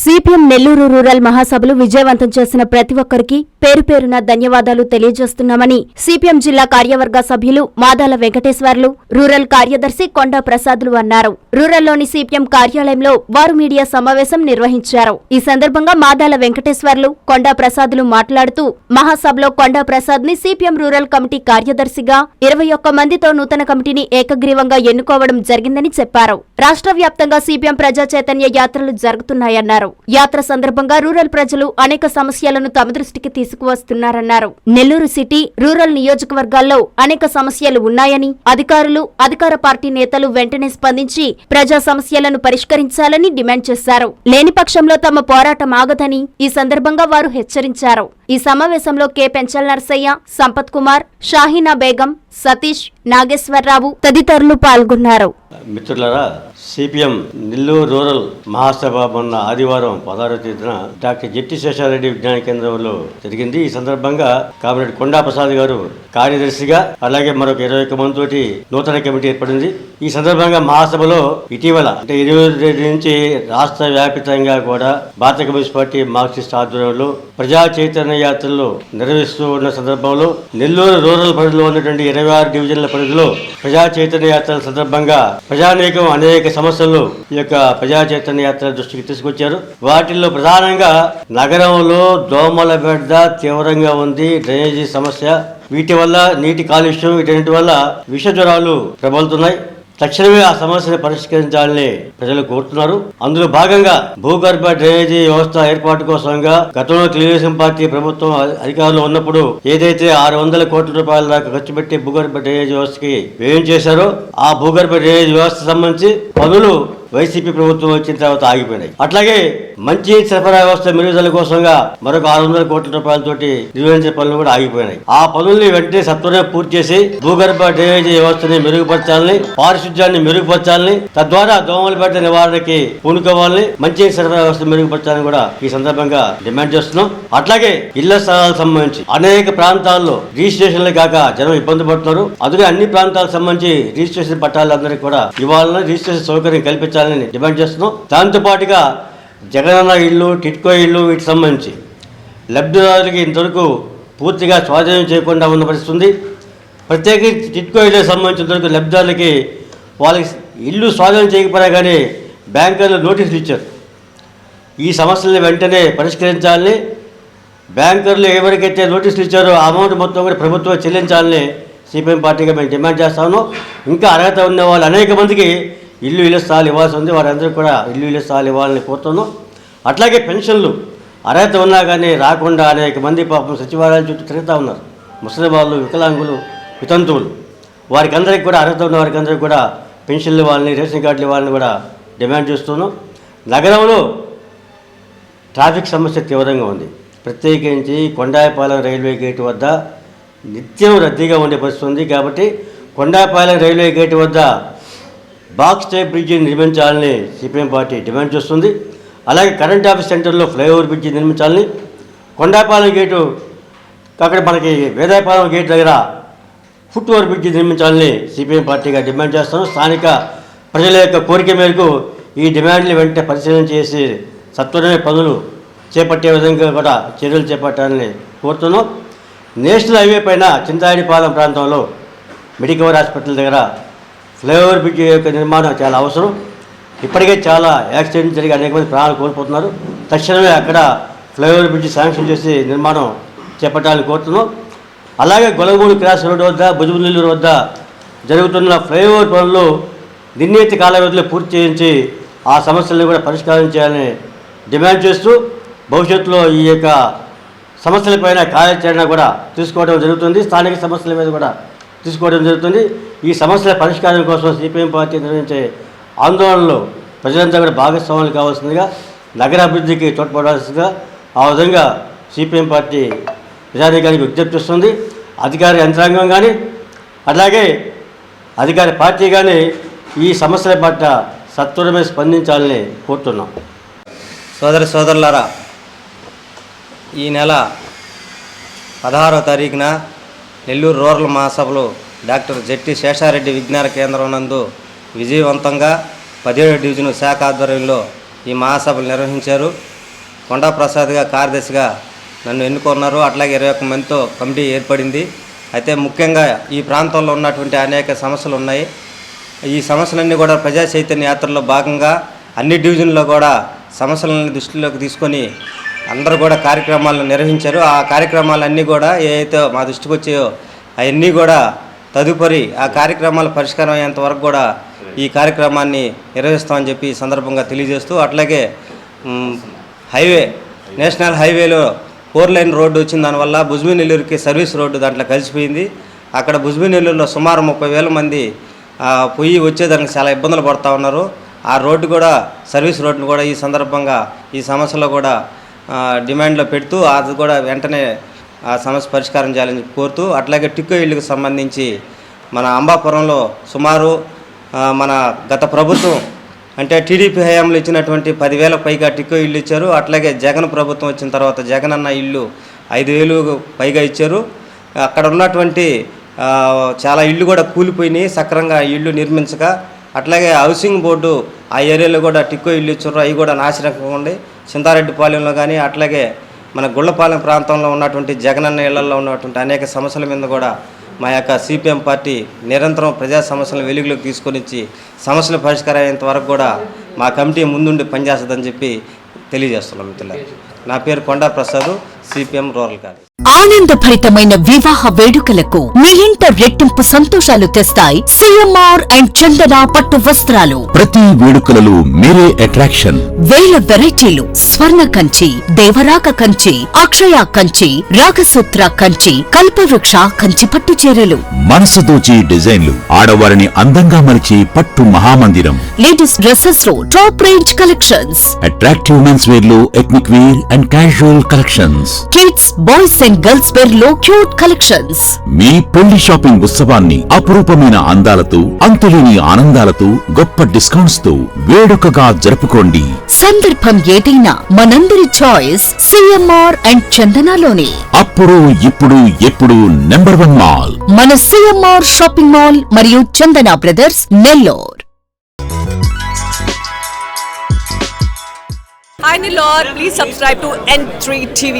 CPM Nellore rural మహాసభలు విజయవంతం చేసిన ప్రతి ఒక్కరికి పేరు పేరున ధన్యవాదాలు తెలియజేస్తున్నామని సిపిఎం జిల్లా కార్యవర్గ సభ్యులు మాదాల వెంకటేశ్వర్లు, రూరల్ కార్యదర్శి కొండా ప్రసాద్లు అన్నారు. రూరల్లోని సిపిఎం కార్యాలయంలో వారు మీడియా సమావేశం నిర్వహించారు. ఈ సందర్భంగా మాదాల వెంకటేశ్వర్లు, కొండా ప్రసాద్లు మాట్లాడుతూ మహాసభలో కొండా ప్రసాద్ ని సిపిఎం రూరల్ కమిటీ కార్యదర్శిగా 21 మందితో నూతన కమిటీని ఏకగ్రీవంగా ఎన్నుకోవడం జరిగిందని చెప్పారు. రాష్ట్ర వ్యాప్తంగా సిపిఎం ప్రజా చైతన్య యాత్రలు జరుగుతున్నాయన్నారు. యాత్ర సందర్భంగా రూరల్ ప్రజలు అనేక సమస్యలను తమ దృష్టికి తీసుకువస్తున్నారన్నారు. నెల్లూరు సిటీ, రూరల్ నియోజకవర్గాల్లో అనేక సమస్యలు ఉన్నాయని, అధికారులు, అధికార పార్టీ నేతలు వెంటనే స్పందించి ప్రజా సమస్యలను పరిష్కరించాలని డిమాండ్ చేశారు. లేని పక్షంలో తమ పోరాటం ఆగదని ఈ సందర్భంగా వారు హెచ్చరించారు. ఈ సమావేశంలో కె పెంచల్ నర్సయ్య, సంపత్ కుమార్, షాహీనా బేగం, సతీష్, నాగేశ్వరరావు తదితరులు పాల్గొన్నారు. మిత్రులారా, సిపిఎం నెల్లూరు రూరల్ మహాసభ మొన్న ఆదివారం 16వ తేదీన డాక్టర్ జెట్టి శేషారెడ్డి విజ్ఞాన కేంద్రంలో జరిగింది. ఈ సందర్భంగా కామ్రేడ్ కొండా ప్రసాద్ గారు కార్యదర్శిగా, అలాగే మరొక 21 మందితోటి నూతన కమిటీ ఏర్పడింది. ఈ సందర్భంగా మహాసభలో ఇటీవల అంటే 20 తేదీ నుంచి రాష్ట్ర వ్యాపితంగా కూడా భారత కమ్యూనిస్ట్ పార్టీ మార్క్సిస్ట్ ఆధ్వర్యంలో ప్రజా చైతన్య యాత్రలు నిర్వహిస్తూ ఉన్న సందర్భంలో నెల్లూరు రూరల్ పరిధిలో ఉన్నటువంటి 26 డివిజన్ల పరిధిలో ప్రజా చైతన్య యాత్రల సందర్భంగా ప్రజానీకం అనేక సమస్యలు ఈ యొక్క ప్రజా చైతన్య యాత్ర దృష్టికి తీసుకొచ్చారు. వాటిల్లో ప్రధానంగా నగరంలో దోమల బెడ్డ తీవ్రంగా ఉంది, డ్రైనేజీ సమస్య, వీటి వల్ల నీటి కాలుష్యం, వీటన్నిటి వల్ల విష జ్వరాలు ప్రబలుతున్నాయి. తక్షణమే ఆ సమస్యను పరిష్కరించాలని ప్రజలు కోరుతున్నారు. అందులో భాగంగా భూగర్భ డ్రైనేజీ వ్యవస్థ ఏర్పాటు కోసంగా గతంలో తెలుగుదేశం పార్టీ ప్రభుత్వం అధికారంలో ఉన్నప్పుడు ఏదైతే 600 కోట్ల రూపాయల దాకా ఖర్చు పెట్టి భూగర్భ డ్రైనేజీ వ్యవస్థకి వ్యయం చేశారో ఆ భూగర్భ డ్రైనేజీ వ్యవస్థ సంబంధించి పనులు వైసీపీ ప్రభుత్వం వచ్చిన తర్వాత ఆగిపోయినాయి. అట్లాగే మంచి సరఫరా వ్యవస్థ మెరుగుదల కోసంగా మరొక 600 కోట్ల రూపాయలతోటి నిర్వహించే పనులు కూడా ఆగిపోయినాయి. ఆ పనుల్ని వెంటనే సత్వరమే పూర్తి చేసి భూగర్భ డ్రైనేజీ వ్యవస్థని మెరుగుపరచాలని, పారిశుధ్యాన్ని మెరుగుపరచాలని, తద్వారా దోమల బెడ్డ నివారణకి పూనుకోవాలని, మంచి సరఫరా వ్యవస్థ మెరుగుపరచాలని కూడా ఈ సందర్భంగా డిమాండ్ చేస్తున్నాం. అట్లాగే ఇళ్ల స్థలాలకు సంబంధించి అనేక ప్రాంతాల్లో రిజిస్ట్రేషన్లు కాక జనం ఇబ్బంది పడుతున్నారు. అందుకే అన్ని ప్రాంతాలకు సంబంధించి రిజిస్ట్రేషన్ పట్టాలందరికీ కూడా ఇవాళ రిజిస్ట్రేషన్ సౌకర్యం కల్పించాలని డిమాండ్ చేస్తున్నాం. దాంతో పాటుగా జగనన్న ఇళ్ళు, టిట్కో ఇళ్ళు, వీటికి సంబంధించి లబ్ధిదారులకి ఇంతవరకు పూర్తిగా స్వాధీనం చేయకుండా ఉన్న పరిస్థితి ఉంది. ప్రత్యేకించి టిట్కో ఇళ్ళకి సంబంధించినంతవరకు లబ్ధిదారులకి వాళ్ళకి ఇల్లు స్వాధీనం చేయకపోయినా కానీ బ్యాంకర్లు నోటీసులు ఇచ్చారు. ఈ సమస్యలను వెంటనే పరిష్కరించాలని, బ్యాంకర్లు ఎవరికైతే నోటీసులు ఇచ్చారో ఆ అమౌంట్ మొత్తం కూడా ప్రభుత్వం చెల్లించాలని సిపిఎం పార్టీగా మేము డిమాండ్ చేస్తాము. ఇంకా అర్హత ఉన్న వాళ్ళు అనేక మందికి ఇళ్ల స్థలాలు ఇవ్వాల్సి ఉంది. వారందరూ కూడా ఇళ్ల స్థలాలు ఇవ్వాలని కోరుతున్నాం. అట్లాగే పెన్షన్లు అర్హత ఉన్నా కానీ రాకుండా అనేక మంది పాపం సచివాలయాల చుట్టూ తిరుగుతూ ఉన్నారు. ముసలి వాళ్ళు, వికలాంగులు, వితంతువులు, వారికి అందరికీ కూడా అర్హత ఉన్న వారికి అందరికీ కూడా పెన్షన్లు ఇవ్వాలని, రేషన్ కార్డులు ఇవ్వాలని కూడా డిమాండ్ చేస్తున్నాం. నగరంలో ట్రాఫిక్ సమస్య తీవ్రంగా ఉంది. ప్రత్యేకించి కొండాయపాలెం రైల్వే గేటు వద్ద నిత్యం రద్దీగా ఉండే పరిస్థితి ఉంది. కాబట్టి కొండాయపాలెం రైల్వే గేటు వద్ద బాక్స్ టైప్ బ్రిడ్జిని నిర్మించాలని సిపిఎం పార్టీ డిమాండ్ చేస్తుంది. అలాగే కరెంట్ ఆఫీస్ సెంటర్లో ఫ్లైఓవర్ బ్రిడ్జి నిర్మించాలని, కొండాపాలెం గేటు అక్కడ మనకి వేదాయపాలెం గేట్ దగ్గర ఫుట్ ఓవర్ బ్రిడ్జి నిర్మించాలని సిపిఎం పార్టీగా డిమాండ్ చేస్తాం. స్థానిక ప్రజల యొక్క కోరిక మేరకు ఈ డిమాండ్లు వెంటనే పరిశీలన చేసి సత్వరమే పనులు చేపట్టే విధంగా కూడా చర్యలు చేపట్టాలని కోరుతున్నాం. నేషనల్ హైవే పైన చింతాడిపాలెం ప్రాంతంలో మెడికవర్ హాస్పిటల్ దగ్గర ఫ్లైఓవర్ బ్రిడ్జ్ యొక్క నిర్మాణం చాలా అవసరం. ఇప్పటికే చాలా యాక్సిడెంట్ జరిగి అనేక మంది ప్రాణాలు కోల్పోతున్నారు. తక్షణమే అక్కడ ఫ్లైఓవర్ బ్రిడ్జ్ శాంక్షన్ చేసి నిర్మాణం చేపట్టాలని కోరుతున్నాం. అలాగే గొలగూడు క్రాస్ రోడ్డు వద్ద, భుజమునెల్లూరు వద్ద జరుగుతున్న ఫ్లైఓవర్ పనులు నిర్ణీత కాల వ్యవధిలో పూర్తి చేయించి ఆ సమస్యలను కూడా పరిష్కారం చేయాలని డిమాండ్ చేస్తూ భవిష్యత్తులో ఈ యొక్క సమస్యలపైన కార్యాచరణ కూడా తీసుకోవడం జరుగుతుంది. స్థానిక సమస్యల మీద కూడా తీసుకోవడం జరుగుతుంది. ఈ సమస్యల పరిష్కారం కోసం సిపిఎం పార్టీ నిర్వహించే ఆందోళనలో ప్రజలంతా కూడా భాగస్వాములు కావాల్సిందిగా, నగరాభివృద్ధికి తోడ్పడాల్సిందిగా ఆ విధంగా సిపిఎం పార్టీ ప్రజానీకానికి విజ్ఞప్తి చేస్తుంది. అధికార యంత్రాంగం కానీ అలాగే అధికార పార్టీ కానీ ఈ సమస్యల పట్ల సత్వరమే స్పందించాలని కోరుతున్నాం. సోదరులారా, ఈ నెల 16వ తారీఖున నెల్లూరు రూరల్ మహాసభలు డాక్టర్ జెట్టి శేషారెడ్డి విజ్ఞాన కేంద్రం నందు విజయవంతంగా 17వ డివిజన్ శాఖ ఆధ్వర్యంలో ఈ మహాసభలు నిర్వహించారు. కొండా ప్రసాద్గా కార్యదర్శిగా నన్ను ఎన్నుకున్నారు. అట్లాగే 21 మందితో కమిటీ ఏర్పడింది. అయితే ముఖ్యంగా ఈ ప్రాంతంలో ఉన్నటువంటి అనేక సమస్యలు ఉన్నాయి. ఈ సమస్యలన్నీ కూడా ప్రజా చైతన్య యాత్రలో భాగంగా అన్ని డివిజన్లో కూడా సమస్యలను దృష్టిలోకి తీసుకొని అందరూ కూడా కార్యక్రమాలను నిర్వహించారు. ఆ కార్యక్రమాలన్నీ కూడా ఏవైతే మా దృష్టికి వచ్చాయో అవన్నీ కూడా తదుపరి ఆ కార్యక్రమాల పరిష్కారం అయ్యేంత వరకు కూడా ఈ కార్యక్రమాన్ని నిర్వహిస్తామని చెప్పి ఈ సందర్భంగా తెలియజేస్తూ, అట్లాగే హైవే నేషనల్ హైవేలో 4 లైన్ రోడ్డు వచ్చిన దానివల్ల భుజ్బీ నెల్లూరుకి సర్వీస్ రోడ్డు దాంట్లో కలిసిపోయింది. అక్కడ భుజ్బీ నెల్లూరులో సుమారు 30,000 మంది పొయ్యి వచ్చేదానికి చాలా ఇబ్బందులు పడుతూ ఉన్నారు. ఆ రోడ్డు కూడా సర్వీస్ రోడ్డును కూడా ఈ సందర్భంగా ఈ సమస్యలో కూడా డిమాండ్లో పెడుతూ అది కూడా వెంటనే ఆ సమస్య పరిష్కారం చేయాలని కోరుతూ, అట్లాగే టిక్కో ఇళ్ళకి సంబంధించి మన అంబాపురంలో సుమారు మన గత ప్రభుత్వం అంటే టీడీపీ హయాంలో ఇచ్చినటువంటి 10,000 పైగా టిక్కో ఇళ్ళు ఇచ్చారు. అట్లాగే జగన్ ప్రభుత్వం వచ్చిన తర్వాత జగన్ అన్న ఇల్లు 5,000 పైగా ఇచ్చారు. అక్కడ ఉన్నటువంటి చాలా ఇళ్ళు కూడా కూలిపోయినాయి, సక్రంగా ఇళ్ళు నిర్మించక. అట్లాగే హౌసింగ్ బోర్డు ఆ ఏరియాలో కూడా టిక్కో ఇళ్ళు ఇచ్చారు, అవి కూడా నాశనంగా ఉండి చింతారెడ్డిపాలెంలో కానీ అట్లాగే మన గుళ్ళపాలెం ప్రాంతంలో ఉన్నటువంటి జగనన్న ఇళ్లలో ఉన్నటువంటి అనేక సమస్యల మీద కూడా మా యొక్క సిపిఎం పార్టీ నిరంతరం ప్రజా సమస్యలను వెలుగులోకి తీసుకొని వచ్చి సమస్యల పరిష్కారం అయ్యేంత వరకు కూడా మా కమిటీ ముందుండి పనిచేస్తుందని చెప్పి తెలియజేస్తున్నాం మిత్రులారా. నా పేరు కొండా ప్రసాద్, సిపిఎం రూరల్ కాలేజ్. ఆనందభరితమైన వివాహ వేడుకలకు మీ ఇంట రెట్టింపు సంతోషాలు తెస్తాయి సిఎంఆర్ అండ్ చందన పట్టు వస్త్రాలు. ప్రతి వేడుకలలో మీరే అట్రాక్షన్. వేల వెరైటీలు, స్వర్ణ కంచి, దేవరాక కంచి, అక్షయ కంచి, రాగసూత్ర కంచి, కల్పవృక్ష కంచి పట్టు చీరలు, మనసు దోచి డిజైన్లు, ఆడవారిని అందంగా మలిచే పట్టు మహామందిరం. లేడీస్ డ్రెస్సెస్ లో top range collections, attractive men's wear లో ethnic wear and casual collections, kids, boys and girls wear లో క్యూట్ కలెక్షన్స్. మీ పెళ్లి షాపింగ్ ఉత్సవాన్ని అపురూపమైన అందాలతో, అంతులేని ఆనందాలతో, గొప్ప డిస్కౌంట్స్ తో వేడుకగా జరుపుకోండి. సందర్భం ఏదైనా మనందరి చాయిస్ సిఎంఆర్ అండ్ చందనలోనే. అప్పుడు ఇప్పుడు ఎప్పుడు నెంబర్ 1 మాల్ మన సిఎంఆర్ షాపింగ్ మాల్ మరియు Chandana brothers, Nellore. Hi Nellore, please subscribe to N3 TV.